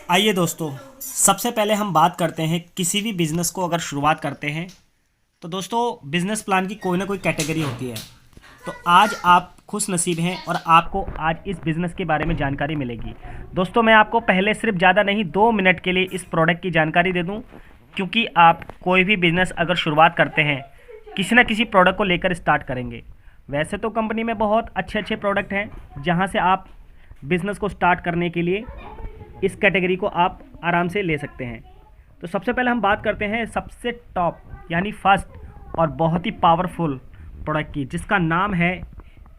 आइए दोस्तों, सबसे पहले हम बात करते हैं किसी भी बिज़नेस को अगर शुरुआत करते हैं तो दोस्तों बिज़नेस प्लान की कोई ना कोई कैटेगरी होती है। तो आज आप खुश नसीब हैं और आपको आज इस बिज़नेस के बारे में जानकारी मिलेगी। दोस्तों मैं आपको पहले सिर्फ ज़्यादा नहीं 2 मिनट के लिए इस प्रोडक्ट की जानकारी दे दूं, क्योंकि आप कोई भी बिज़नेस अगर शुरुआत करते हैं किसी ना किसी प्रोडक्ट को लेकर स्टार्ट करेंगे। वैसे तो कंपनी में बहुत अच्छे अच्छे प्रोडक्ट हैं जहाँ से आप बिज़नेस को स्टार्ट करने के लिए इस कैटेगरी को आप आराम से ले सकते हैं। तो सबसे पहले हम बात करते हैं सबसे टॉप यानी फर्स्ट और बहुत ही पावरफुल प्रोडक्ट की, जिसका नाम है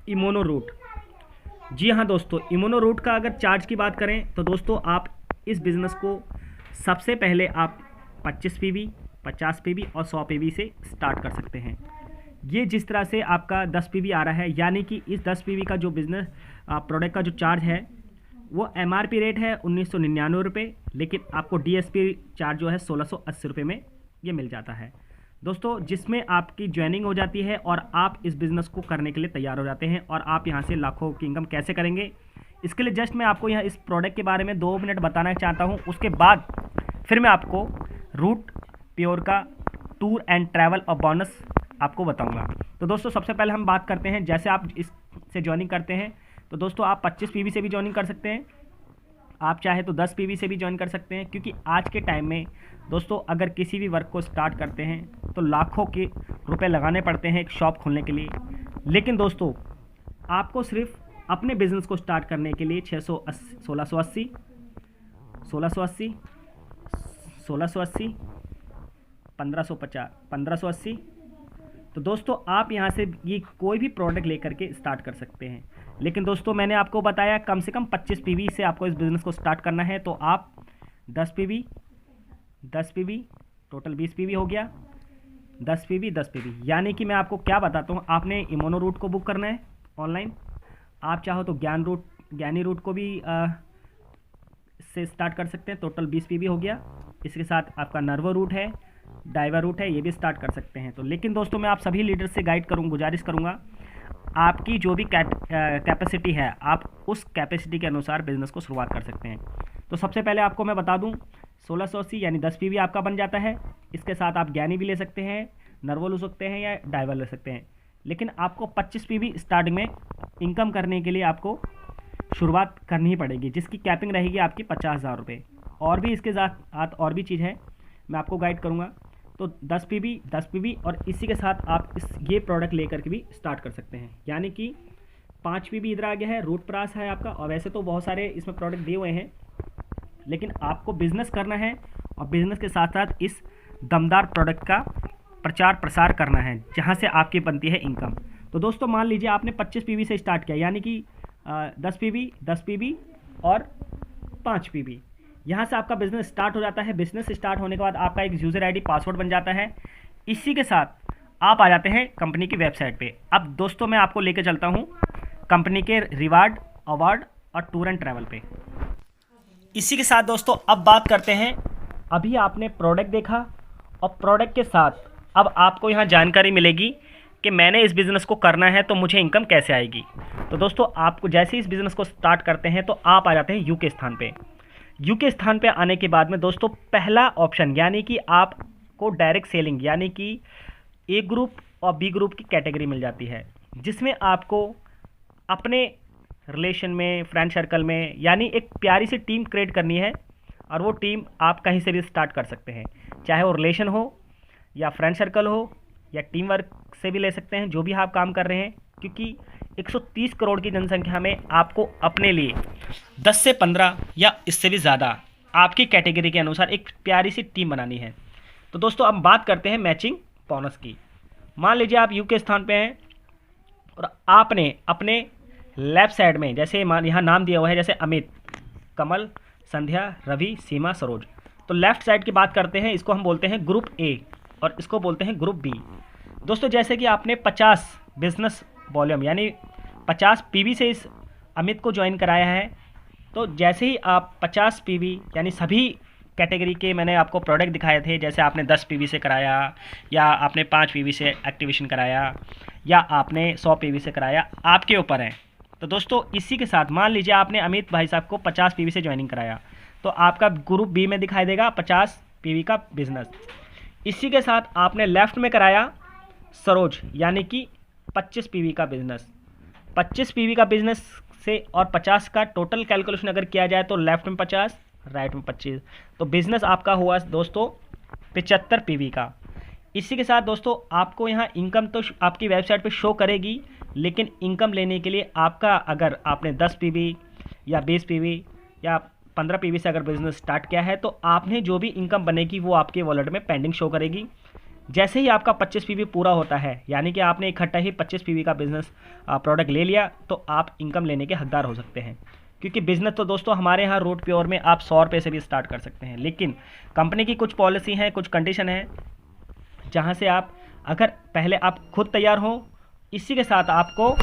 इम्यूनो रूट। जी हाँ दोस्तों, इम्यूनो रूट का अगर चार्ज की बात करें तो दोस्तों आप इस बिज़नेस को सबसे पहले आप 25 पीवी, 50 पीवी और 100 पीवी से स्टार्ट कर सकते हैं। ये जिस तरह से आपका 10 पीवी आ रहा है, यानी कि इस 10 पीवी का जो बिज़नेस प्रोडक्ट का जो चार्ज है वो एमआरपी रेट है 1999 रुपये, लेकिन आपको डीएसपी चार्ज जो है 1680 रुपये में ये मिल जाता है दोस्तों, जिसमें आपकी ज्वाइनिंग हो जाती है और आप इस बिज़नेस को करने के लिए तैयार हो जाते हैं। और आप यहाँ से लाखों की इनकम कैसे करेंगे, इसके लिए जस्ट मैं आपको यहाँ इस प्रोडक्ट के बारे में 2 मिनट बताना चाहता हूँ। उसके बाद फिर मैं आपको रूट प्योर का टूर एंड ट्रैवल और बोनस आपको बताऊँगा। तो दोस्तों सबसे पहले हम बात करते हैं, जैसे आप इससे ज्वाइनिंग करते हैं तो दोस्तों आप 25 पीवी से भी ज्वाइनिंग कर सकते हैं, आप चाहे तो 10 पीवी से भी ज्वाइन कर सकते हैं। क्योंकि आज के टाइम में दोस्तों अगर किसी भी वर्क को स्टार्ट करते हैं तो लाखों के रुपए लगाने पड़ते हैं एक शॉप खोलने के लिए। लेकिन दोस्तों आपको सिर्फ अपने बिजनेस को स्टार्ट करने के लिए 1680, 1680, 1680, 1550, 1580। तो दोस्तों आप यहाँ से ये कोई भी प्रोडक्ट लेकर के स्टार्ट कर सकते हैं। लेकिन दोस्तों मैंने आपको बताया कम से कम 25 पीवी से आपको इस बिज़नेस को स्टार्ट करना है। तो आप 10 पीवी, 10 पीवी, टोटल 20 पीवी हो गया, 10 पीवी, 10 पीवी। यानी कि मैं आपको क्या बताता हूँ, आपने इम्यूनो रूट को बुक करना है ऑनलाइन। आप चाहो तो ज्ञानी रूट को भी से स्टार्ट कर सकते हैं, टोटल 20 पीवी हो गया। इसके साथ आपका नर्वो रूट है, डाइवर रूट है, ये भी स्टार्ट कर सकते हैं। तो लेकिन दोस्तों मैं आप सभी लीडर से गुजारिश करूँगा, आपकी जो भी कैपेसिटी है आप उस कैपेसिटी के अनुसार बिज़नेस को शुरुआत कर सकते हैं। तो सबसे पहले आपको मैं बता दूं 1680 यानी 10 पीवी आपका बन जाता है। इसके साथ आप ज्ञानी भी ले सकते हैं, नर्वो ले सकते हैं या डाइवर ले सकते हैं। लेकिन आपको 25 पीवी स्टार्टिंग में इनकम करने के लिए आपको शुरुआत करनी ही पड़ेगी, जिसकी कैपिंग रहेगी आपकी 50,000 रुपये। और भी इसके साथ और भी चीज़ है, मैं आपको गाइड करूँगा। तो 10 पीवी, 10 पीवी और इसी के साथ आप ये प्रोडक्ट लेकर के भी स्टार्ट कर सकते हैं। यानी कि 5 पीवी इधर आ गया है, रूट प्रास है आपका। और वैसे तो बहुत सारे इसमें प्रोडक्ट दिए हुए हैं, लेकिन आपको बिज़नेस करना है और बिज़नेस के साथ साथ इस दमदार प्रोडक्ट का प्रचार प्रसार करना है, जहाँ से आपकी बनती है इनकम। तो दोस्तों मान लीजिए आपने 25 पीवी से स्टार्ट किया, यानी कि 10 पीवी, 10 पीवी और 5 पीवी। यहाँ से आपका बिज़नेस स्टार्ट हो जाता है। बिज़नेस स्टार्ट होने के बाद आपका एक यूज़र आईडी पासवर्ड बन जाता है। इसी के साथ आप आ जाते हैं कंपनी की वेबसाइट पे। अब दोस्तों मैं आपको लेके चलता हूँ कंपनी के रिवार्ड, अवार्ड और टूर एंड ट्रैवल पे। इसी के साथ दोस्तों अब बात करते हैं, अभी आपने प्रोडक्ट देखा और प्रोडक्ट के साथ अब आपको यहाँ जानकारी मिलेगी कि मैंने इस बिज़नेस को करना है तो मुझे इनकम कैसे आएगी। तो दोस्तों आपको जैसे ही इस बिज़नेस को स्टार्ट करते हैं तो आप आ जाते हैं यू के स्थान पे। यू के स्थान पे आने के बाद में दोस्तों पहला ऑप्शन यानी कि आपको डायरेक्ट सेलिंग यानी कि ए ग्रुप और बी ग्रुप की कैटेगरी मिल जाती है, जिसमें आपको अपने रिलेशन में, फ्रेंड सर्कल में यानी एक प्यारी सी टीम क्रिएट करनी है। और वो टीम आप कहीं से भी स्टार्ट कर सकते हैं, चाहे वो रिलेशन हो या फ्रेंड सर्कल हो या टीम वर्क से भी ले सकते हैं, जो भी आप काम कर रहे हैं। क्योंकि 130 करोड़ की जनसंख्या में आपको अपने लिए 10 से 15 या इससे भी ज़्यादा आपकी कैटेगरी के अनुसार एक प्यारी सी टीम बनानी है। तो दोस्तों अब बात करते हैं मैचिंग बोनस की। मान लीजिए आप यू के स्थान पे हैं और आपने अपने लेफ्ट साइड में, जैसे यहाँ नाम दिया हुआ है जैसे अमित, कमल, संध्या, रवि, सीमा, सरोज। तो लेफ्ट साइड की बात करते हैं, इसको हम बोलते हैं ग्रुप ए और इसको बोलते हैं ग्रुप बी। दोस्तों जैसे कि आपने 50 बिजनेस वॉल्यूम यानी 50 पीवी से इस अमित को ज्वाइन कराया है, तो जैसे ही आप 50 पीवी यानी सभी कैटेगरी के मैंने आपको प्रोडक्ट दिखाए थे, जैसे आपने 10 पीवी से कराया या आपने 5 पीवी से एक्टिवेशन कराया या आपने 100 पीवी से कराया, आपके ऊपर है। तो दोस्तों इसी के साथ मान लीजिए आपने अमित भाई साहब को 50 पीवी से ज्वाइनिंग कराया, तो आपका ग्रुप बी में दिखाई देगा 50 पीवी का बिजनेस। इसी के साथ आपने लेफ्ट में कराया सरोज यानी कि 25 पीवी का बिजनेस। 25 पीवी का बिजनेस से और 50 का टोटल कैलकुलेशन अगर किया जाए तो लेफ्ट में 50 राइट में 25, तो बिजनेस आपका हुआ दोस्तों 75 पीवी का। इसी के साथ दोस्तों आपको यहाँ इनकम तो आपकी वेबसाइट पे शो करेगी, लेकिन इनकम लेने के लिए आपका अगर आपने 10 पीवी या 20 पीवी या 15 पीवी से अगर बिजनेस स्टार्ट किया है तो आपने जो भी इनकम बनेगी वो आपके वॉलेट में पेंडिंग शो करेगी। जैसे ही आपका 25 पीवी पूरा होता है, यानी कि आपने इकट्ठा ही 25 पीवी का बिजनेस प्रोडक्ट ले लिया, तो आप इनकम लेने के हकदार हो सकते हैं। क्योंकि बिजनेस तो दोस्तों हमारे यहाँ रूट प्योर में आप 100 रुपये से भी स्टार्ट कर सकते हैं, लेकिन कंपनी की कुछ पॉलिसी हैं, कुछ कंडीशन है, जहाँ से आप अगर पहले आप खुद तैयार हो। इसी के साथ आपको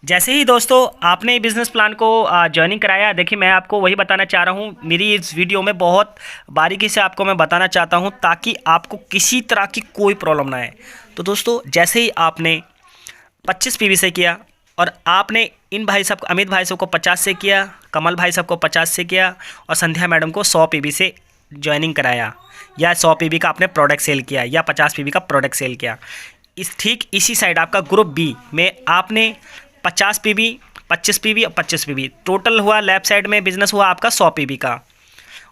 जैसे ही दोस्तों आपने बिज़नेस प्लान को ज्वाइनिंग कराया, देखिए मैं आपको वही बताना चाह रहा हूँ, मेरी इस वीडियो में बहुत बारीकी से आपको मैं बताना चाहता हूँ ताकि आपको किसी तरह की कोई प्रॉब्लम ना आए। तो दोस्तों जैसे ही आपने 25 पीवी से किया और आपने इन भाई साहब अमित भाई साहब को 50 से किया, कमल भाई साहब को 50 से किया और संध्या मैडम को 100 पीवी से ज्वाइनिंग कराया, या 100 पीवी का आपने प्रोडक्ट सेल किया या 50 पीवी का प्रोडक्ट सेल किया, ठीक इसी साइड आपका ग्रुप बी में आपने 50 पीवी, 25 पीवी और 25 पीवी, टोटल हुआ लेफ्ट साइड में बिजनेस हुआ आपका 100 पीवी का,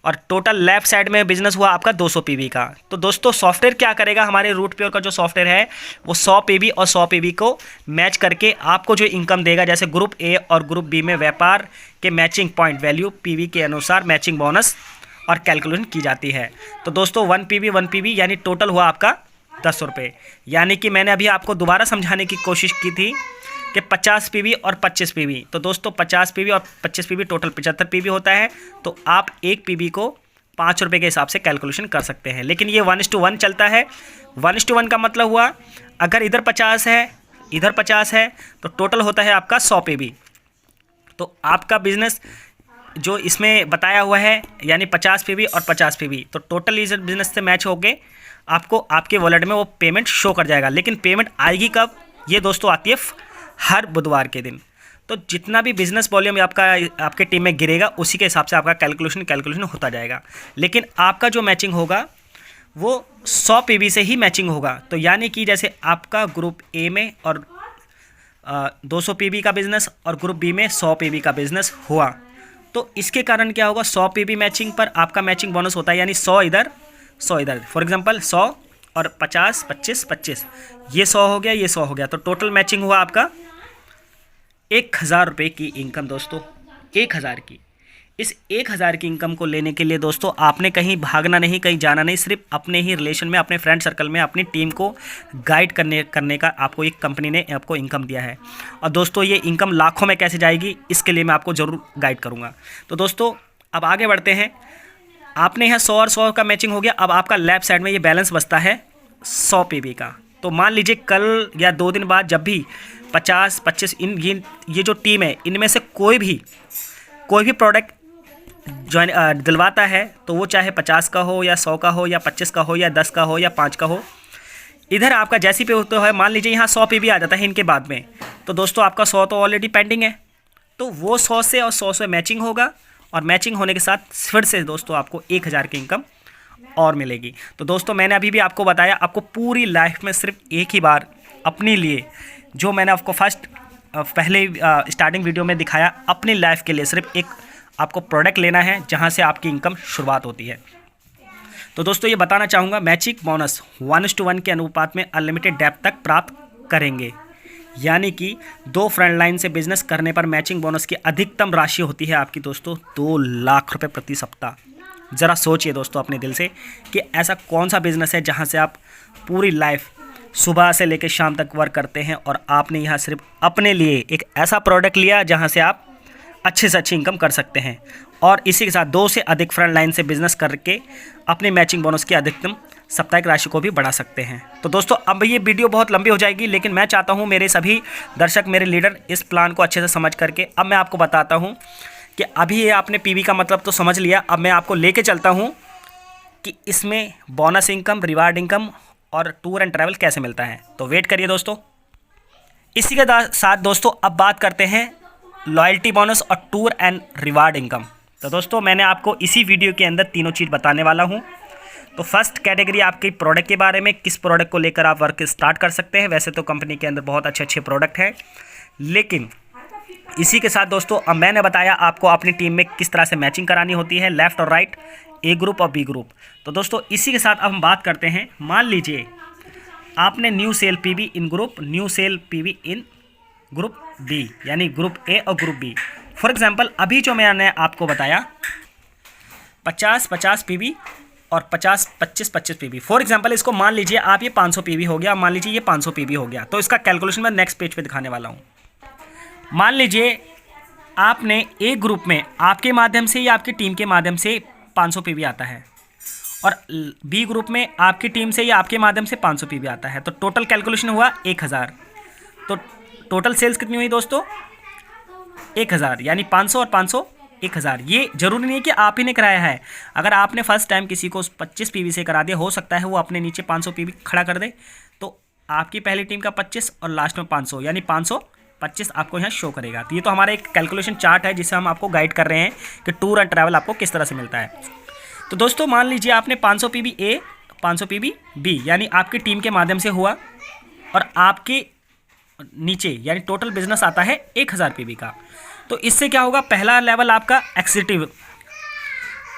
और टोटल लेफ्ट साइड में बिजनेस हुआ आपका 200 पीवी का। तो दोस्तों सॉफ्टवेयर क्या करेगा, हमारे रूट प्योर का जो सॉफ्टवेयर है वो 100 पीवी और 100 पीवी को मैच करके आपको जो इनकम देगा, जैसे ग्रुप ए और ग्रुप बी में व्यापार के मैचिंग पॉइंट वैल्यू पीवी के अनुसार मैचिंग बोनस और कैलकुलेशन की जाती है। तो दोस्तों 1 पीवी यानी टोटल हुआ आपका 10 रुपये। यानी कि मैंने अभी आपको दोबारा समझाने की कोशिश की थी कि 50 पीवी और 25 पीवी, तो दोस्तों 50 पीवी और 25 पीवी टोटल 75 पीवी होता है। तो आप एक पीवी को 5 रुपये के हिसाब से कैलकुलेशन कर सकते हैं, लेकिन ये 1:1 चलता है। 1:1 का मतलब हुआ अगर इधर 50 है इधर 50 है तो टोटल होता है आपका 100 पीवी। तो आपका बिजनेस जो इसमें बताया हुआ है यानी 50 पीवी और 50 पीवी, तो टोटल इस बिजनेस से मैच होके आपको आपके वॉलेट में वो पेमेंट शो कर जाएगा। लेकिन पेमेंट आएगी कब, ये दोस्तों आती है हर बुधवार के दिन। तो जितना भी बिजनेस वॉल्यूम आपके टीम में गिरेगा उसी के हिसाब से आपका कैलकुलेशन होता जाएगा। लेकिन आपका जो मैचिंग होगा वो 100 पीवी से ही मैचिंग होगा। तो यानी कि जैसे आपका ग्रुप ए में और 200 पीवी का बिजनेस और ग्रुप बी में 100 पीवी का बिजनेस हुआ, तो इसके कारण क्या होगा, 100 पीवी मैचिंग पर आपका मैचिंग बोनस होता है, यानी 100 इधर 100 इधर। फॉर एग्जांपल 100 और 50 25 25, ये 100 हो गया, ये 100 हो गया, तो टोटल मैचिंग हुआ आपका 1000 रुपये की इनकम। दोस्तों 1000 की, इस 1000 की इनकम को लेने के लिए दोस्तों आपने कहीं भागना नहीं, कहीं जाना नहीं, सिर्फ अपने ही रिलेशन में, अपने फ्रेंड सर्कल में अपनी टीम को गाइड करने का आपको एक कंपनी ने आपको इनकम दिया है। और दोस्तों ये इनकम लाखों में कैसे जाएगी, इसके लिए मैं आपको ज़रूर गाइड करूँगा। तो दोस्तों अब आगे बढ़ते हैं। आपने यहाँ 100 और 100 का मैचिंग हो गया। अब आपका लेफ्ट साइड में ये बैलेंस बचता है 100 पीवी का। तो मान लीजिए कल या 2 दिन बाद जब भी 50 25 ये जो टीम है इनमें से कोई भी प्रोडक्ट ज्वाइन दिलवाता है, तो वो चाहे 50 का हो या 100 का हो या 25 का हो या 10 का हो या 5 का हो, इधर आपका जैसी पे होता है, मान लीजिए यहाँ 100 पीवी आ जाता है इनके बाद में, तो दोस्तों आपका 100 तो ऑलरेडी पेंडिंग है, तो वो 100 से और 100 से मैचिंग होगा, और मैचिंग होने के साथ फिर से दोस्तों आपको 1000 की इनकम और मिलेगी। तो दोस्तों मैंने अभी भी आपको बताया, आपको पूरी लाइफ में सिर्फ एक ही बार अपने लिए, जो मैंने आपको पहले स्टार्टिंग वीडियो में दिखाया, अपनी लाइफ के लिए सिर्फ एक आपको प्रोडक्ट लेना है जहां से आपकी इनकम शुरुआत होती है। तो दोस्तों ये बताना चाहूँगा, मैचिंग बोनस 1:1 के अनुपात में अनलिमिटेड डेप्थ तक प्राप्त करेंगे। यानी कि 2 फ्रंट लाइन से बिजनेस करने पर मैचिंग बोनस की अधिकतम राशि होती है आपकी दोस्तों 2 लाख रुपए प्रति सप्ताह। ज़रा सोचिए दोस्तों अपने दिल से कि ऐसा कौन सा बिज़नेस है जहां से आप पूरी लाइफ सुबह से लेकर शाम तक वर्क करते हैं, और आपने यहाँ सिर्फ अपने लिए एक ऐसा प्रोडक्ट लिया जहां से आप अच्छे से अच्छी इनकम कर सकते हैं, और इसी के साथ 2 से अधिक फ्रंट लाइन से बिजनेस करके अपने मैचिंग बोनस की अधिकतम साप्ताहिक राशि को भी बढ़ा सकते हैं। तो दोस्तों अब ये वीडियो बहुत लंबी हो जाएगी, लेकिन मैं चाहता हूँ मेरे सभी दर्शक, मेरे लीडर इस प्लान को अच्छे से समझ करके, अब मैं आपको बताता हूँ कि अभी ये आपने पीवी का मतलब तो समझ लिया, अब मैं आपको लेके चलता हूँ कि इसमें बोनस इनकम, रिवार्ड इनकम और टूर एंड ट्रैवल कैसे मिलता है। तो वेट करिए दोस्तों। इसी के साथ दोस्तों अब बात करते हैं लॉयल्टी बोनस और टूर एंड रिवार्ड इनकम। तो दोस्तों मैंने आपको इसी वीडियो के अंदर तीनों चीज़ बताने वाला हूँ। तो फर्स्ट कैटेगरी आपकी प्रोडक्ट के बारे में, किस प्रोडक्ट को लेकर आप वर्क स्टार्ट कर सकते हैं। वैसे तो कंपनी के अंदर बहुत अच्छे अच्छे प्रोडक्ट हैं, लेकिन इसी के साथ दोस्तों अब मैंने बताया आपको अपनी टीम में किस तरह से मैचिंग करानी होती है, लेफ़्ट और राइट, ए ग्रुप और बी ग्रुप। तो दोस्तों इसी के साथ अब हम बात करते हैं, मान लीजिए आपने न्यू सेल पीवी इन ग्रुप, न्यू सेल पीवी इन ग्रुप बी, यानी ग्रुप ए और ग्रुप बी। फॉर एग्जांपल अभी जो मैंने आपको बताया 50-50 पीवी और 50-25-25 पीवी। फॉर एग्जांपल इसको मान लीजिए आप ये 500 पीवी हो गया, मान लीजिए ये 500 पीवी हो गया। तो इसका कैलकुलेशन मैं नेक्स्ट पेज पे दिखाने वाला हूँ। मान लीजिए आपने ए ग्रुप में आपके माध्यम से या आपकी टीम के माध्यम से 500 पीवी आता है, और बी ग्रुप में आपकी टीम से या आपके माध्यम से 500 पीवी आता है। तो टोटल कैलकुलेशन हुआ 1000। तो टोटल सेल्स कितनी हुई दोस्तों? 1000, यानी 500 और 500 1000। ये जरूरी नहीं है कि आप ही ने कराया है। अगर आपने फर्स्ट टाइम किसी को 25 पीवी से करा दिया, हो सकता है वो अपने नीचे 500 पीवी खड़ा कर दे, तो आपकी पहली टीम का 25 और लास्ट में 500, यानी 525 आपको यहाँ शो करेगा। तो ये तो हमारा एक कैलकुलेशन चार्ट है जिससे हम आपको गाइड कर रहे हैं कि टूर एंड ट्रैवल आपको किस तरह से मिलता है। तो दोस्तों मान लीजिए आपने 500 पीवी ए, 500 पीवी बी, यानी आपकी टीम के माध्यम से हुआ, और आपके नीचे यानी टोटल बिजनेस आता है 1000 पीवी का। तो इससे क्या होगा, पहला लेवल आपका एग्जीक्यूटिव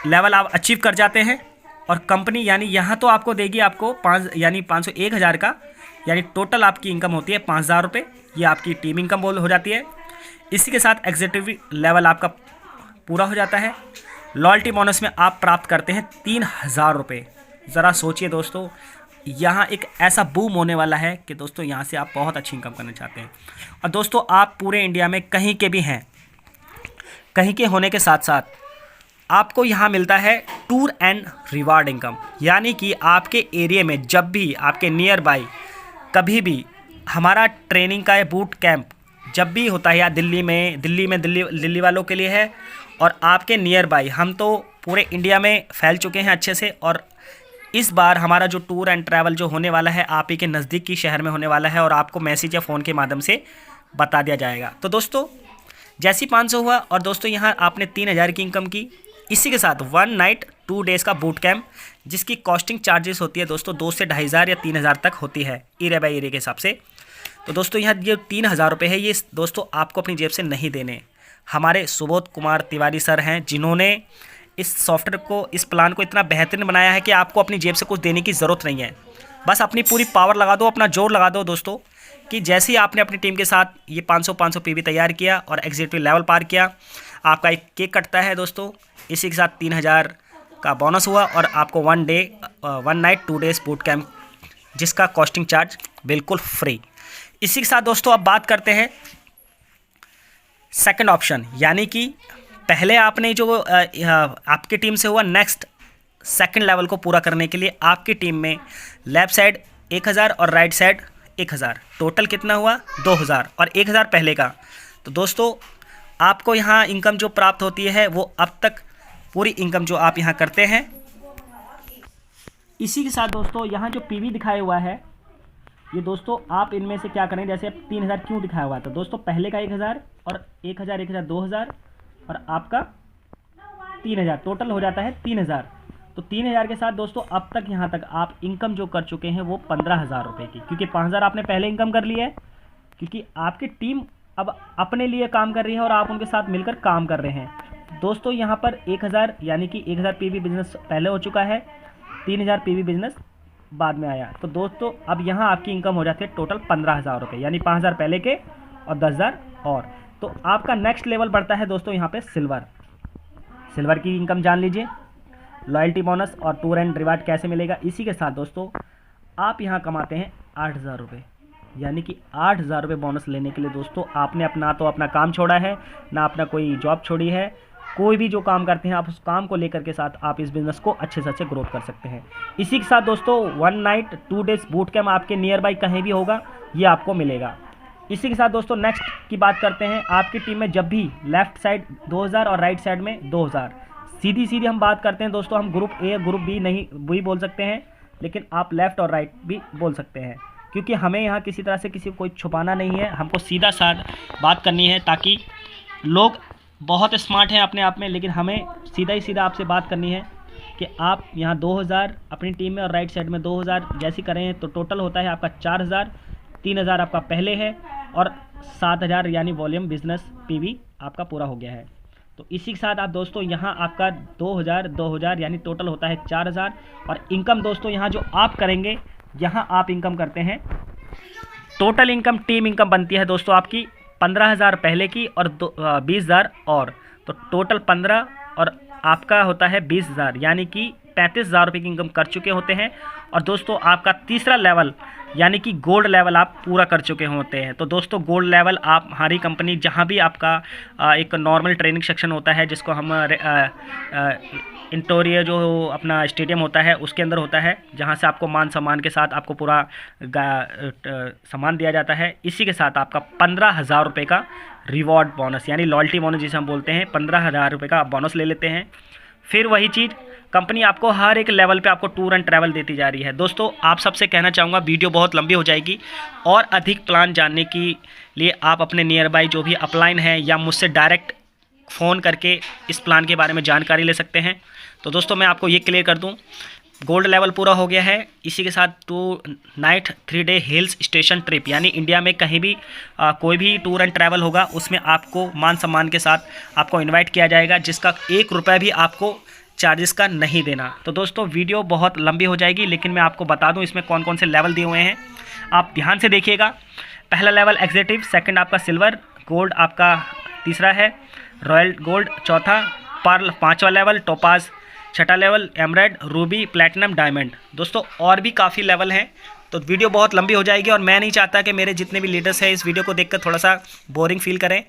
लेवल आप अचीव कर जाते हैं, और कंपनी यानी यहाँ तो आपको देगी आपको 5 यानी 500 1000 का, यानी टोटल आपकी इनकम होती है 5000 रुपये। ये आपकी टीम इनकम हो जाती है। इसी के साथ एग्जीक्यूटिव लेवल आपका पूरा हो जाता है। लॉयल्टी बोनस में आप प्राप्त करते हैं 3000 रुपये। ज़रा सोचिए दोस्तों, यहाँ एक ऐसा बूम होने वाला है कि दोस्तों यहाँ से आप बहुत अच्छी इनकम करना चाहते हैं। और दोस्तों आप पूरे इंडिया में कहीं के भी हैं, कहीं के होने के साथ साथ आपको यहाँ मिलता है टूर एंड रिवार्ड इनकम, यानी कि आपके एरिया में जब भी आपके नियर बाई कभी भी हमारा ट्रेनिंग का बूट कैंप जब भी होता है, या दिल्ली वालों के लिए है, और आपके नियर बाई हम तो पूरे इंडिया में फैल चुके हैं अच्छे से। और इस बार हमारा जो टूर एंड ट्रैवल जो होने वाला है आप ही के नज़दीक की शहर में होने वाला है, और आपको मैसेज या फ़ोन के माध्यम से बता दिया जाएगा। तो दोस्तों जैसे 500 हुआ, और दोस्तों यहाँ आपने 3000 की इनकम की। इसी के साथ 1 नाइट 2 डेज़ का बूट कैंप, जिसकी कॉस्टिंग चार्जेस होती है दोस्तों 2 से 2500 या 3000 तक होती है एरिया बाई एरिया के हिसाब से। तो दोस्तों यहाँ ये 3000 रुपये है, ये दोस्तों आपको अपनी जेब से नहीं देने। हमारे सुबोध कुमार तिवारी सर हैं जिन्होंने इस सॉफ्टवेयर को, इस प्लान को इतना बेहतरीन बनाया है कि आपको अपनी जेब से कुछ देने की ज़रूरत नहीं है। बस अपनी पूरी पावर लगा दो, अपना जोर लगा दो दोस्तों, कि जैसे ही आपने अपनी टीम के साथ ये 500 पीवी तैयार किया और एग्जीक्यूटिव लेवल पार किया, आपका एक केक कटता है दोस्तों। इसी के साथ 3000 का बोनस हुआ, और आपको 1 नाइट 2 डेज़ बूट कैंप, जिसका कॉस्टिंग चार्ज बिल्कुल फ्री। इसी के साथ दोस्तों अब बात करते हैं सेकंड ऑप्शन, यानी कि पहले आपने जो आपकी टीम से हुआ, नेक्स्ट सेकंड लेवल को पूरा करने के लिए आपकी टीम में लेफ्ट साइड 1000 और राइट साइड 1000, टोटल कितना हुआ 2000, और 1000 पहले का। तो दोस्तों आपको यहाँ इनकम जो प्राप्त होती है वो अब तक पूरी इनकम जो आप यहाँ करते हैं। इसी के साथ दोस्तों यहाँ जो पीवी दिखाया हुआ है, ये दोस्तों आप इनमें से क्या करें, जैसे अब 3000 क्यों दिखाया हुआ है, तो दोस्तों पहले का 1000 और 1000 2000 और आपका 3000, टोटल हो जाता है 3000। तो 3000 के साथ दोस्तों अब तक यहाँ तक आप इनकम जो कर चुके हैं वो 15000 रुपये की, क्योंकि 5000 आपने पहले इनकम कर लिया है, क्योंकि आपकी टीम अब अपने लिए काम कर रही है और आप उनके साथ मिलकर काम कर रहे हैं। दोस्तों यहाँ पर 1000 यानी कि 1000 पीवी बिजनेस पहले हो चुका है, 3000 पीवी बिजनेस बाद में आया। तो दोस्तों अब यहाँ आपकी इनकम हो जाती है टोटल 15000 रुपये, यानी 5000 पहले के और 10000 और। तो आपका नेक्स्ट लेवल बढ़ता है दोस्तों यहाँ पे सिल्वर की इनकम जान लीजिए, लॉयल्टी बोनस और टूर एंड रिवार्ड कैसे मिलेगा। इसी के साथ दोस्तों आप यहाँ कमाते हैं 8000 रुपये, यानी कि 8000 रुपये बोनस लेने के लिए दोस्तों आपने अपना तो अपना काम छोड़ा है, ना अपना कोई जॉब छोड़ी है। कोई भी जो काम करते हैं आप उस काम को लेकर के साथ आप इस बिज़नेस को अच्छे से अच्छे ग्रोथ कर सकते हैं। इसी के साथ दोस्तों 1 नाइट 2 डेज़ बूट कैम्प आपके नियर बाई कहीं भी होगा, ये आपको मिलेगा। इसी के साथ दोस्तों नेक्स्ट की बात करते हैं, आपकी टीम में जब भी लेफ़्ट साइड 2000 और राइट साइड में 2000, सीधी हम बात करते हैं दोस्तों, हम ग्रुप ए ग्रुप बी नहीं भी बोल सकते हैं, लेकिन आप लेफ़्ट और राइट भी बोल सकते हैं, क्योंकि हमें यहाँ किसी तरह से किसी को कोई छुपाना नहीं है, हमको सीधा साधा बात करनी है ताकि लोग बहुत स्मार्ट हैं अपने आप में, लेकिन हमें सीधा ही सीधा आपसे बात करनी है कि आप यहाँ 2000 अपनी टीम में और राइट साइड में 2000 जैसी करें तो टोटल होता है आपका 4000, 3000 आपका पहले है और 7000 यानी वॉल्यूम बिजनेस पीवी आपका पूरा हो गया है। तो इसी के साथ आप दोस्तों यहाँ आपका 2000 यानी टोटल होता है 4000 और इनकम दोस्तों यहाँ जो आप करेंगे, यहाँ आप इनकम करते हैं टोटल इनकम, टीम इनकम बनती है दोस्तों आपकी 15,000 पहले की और 20,000 और, तो टोटल 15 और आपका होता है 20,000 यानी कि 35,000 रुपये की इनकम कर चुके होते हैं। और दोस्तों आपका तीसरा लेवल यानी कि गोल्ड लेवल आप पूरा कर चुके होते हैं। तो दोस्तों गोल्ड लेवल आप हमारी कंपनी जहां भी आपका एक नॉर्मल ट्रेनिंग सेक्शन होता है जिसको हम इंटोरियर जो अपना स्टेडियम होता है उसके अंदर होता है, जहां से आपको मान सम्मान के साथ आपको पूरा सामान दिया जाता है। इसी के साथ आपका 15,000 रुपये का रिवॉर्ड बोनस यानी लॉयल्टी बोनस जिसे हम बोलते हैं, 15,000 रुपये का आप बोनस ले लेते हैं। फिर वही चीज़ कंपनी आपको हर एक लेवल पे आपको टूर एंड ट्रैवल देती जा रही है। दोस्तों आप सबसे कहना चाहूँगा, वीडियो बहुत लंबी हो जाएगी और अधिक प्लान जानने के लिए आप अपने नियर बाई जो भी अपलाइन है या मुझसे डायरेक्ट फ़ोन करके इस प्लान के बारे में जानकारी ले सकते हैं। तो दोस्तों मैं आपको ये क्लियर कर दूं, गोल्ड लेवल पूरा हो गया है। इसी के साथ 2 night 3 day hills station trip यानी इंडिया में कहीं भी कोई भी टूर एंड ट्रैवल होगा उसमें आपको मान सम्मान के साथ आपको इनवाइट किया जाएगा, जिसका 1 रुपया भी आपको चार्जेस का नहीं देना। तो दोस्तों वीडियो बहुत लंबी हो जाएगी, लेकिन मैं आपको बता दूं इसमें कौन कौन से लेवल दिए हुए हैं, आप ध्यान से देखिएगा। पहला लेवल एग्जीक्यूटिव, सेकंड आपका सिल्वर, गोल्ड आपका तीसरा है, रॉयल गोल्ड चौथा, पर्ल पाँचवा लेवल, टोपाज छठा level, emerald, Ruby, platinum, diamond. दोस्तों और भी काफ़ी लेवल हैं, तो वीडियो बहुत लंबी हो जाएगी और मैं नहीं चाहता कि मेरे जितने भी लीडर्स हैं इस वीडियो को देखकर थोड़ा सा बोरिंग फील करें।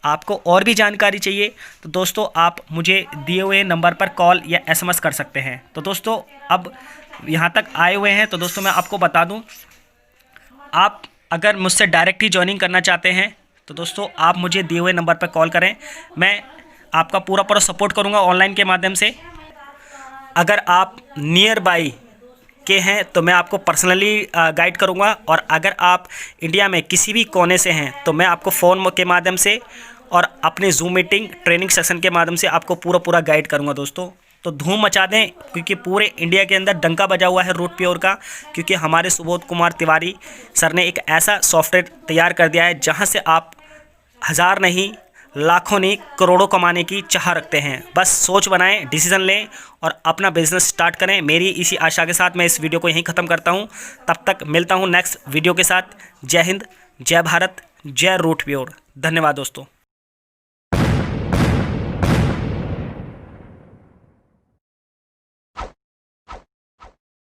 आपको और भी जानकारी चाहिए तो दोस्तों आप मुझे दिए हुए नंबर पर कॉल या SMS कर सकते हैं। तो दोस्तों अब यहाँ तक आए हुए हैं तो दोस्तों मैं आपको बता दूँ, आप अगर मुझसे डायरेक्ट ही ज्वाइनिंग करना चाहते हैं तो दोस्तों आप मुझे दिए हुए नंबर पर कॉल करें, मैं आपका पूरा सपोर्ट करूँगा ऑनलाइन के माध्यम से। अगर आप नियर बाई के हैं तो मैं आपको पर्सनली गाइड करूंगा, और अगर आप इंडिया में किसी भी कोने से हैं तो मैं आपको फ़ोन के माध्यम से और अपने जूम मीटिंग ट्रेनिंग सेशन के माध्यम से आपको पूरा गाइड करूंगा। दोस्तों तो धूम मचा दें, क्योंकि पूरे इंडिया के अंदर डंका बजा हुआ है रूट प्योर का, क्योंकि हमारे सुबोध कुमार तिवारी सर ने एक ऐसा सॉफ्टवेयर तैयार कर दिया है जहाँ से आप हज़ार नहीं, लाखों नहीं, करोड़ों कमाने की चाह रखते हैं। बस सोच बनाएं, डिसीजन लें और अपना बिजनेस स्टार्ट करें। मेरी इसी आशा के साथ मैं इस वीडियो को यहीं ख़त्म करता हूं। तब तक मिलता हूं नेक्स्ट वीडियो के साथ। जय हिंद, जय भारत, जय रूट प्योर। धन्यवाद दोस्तों।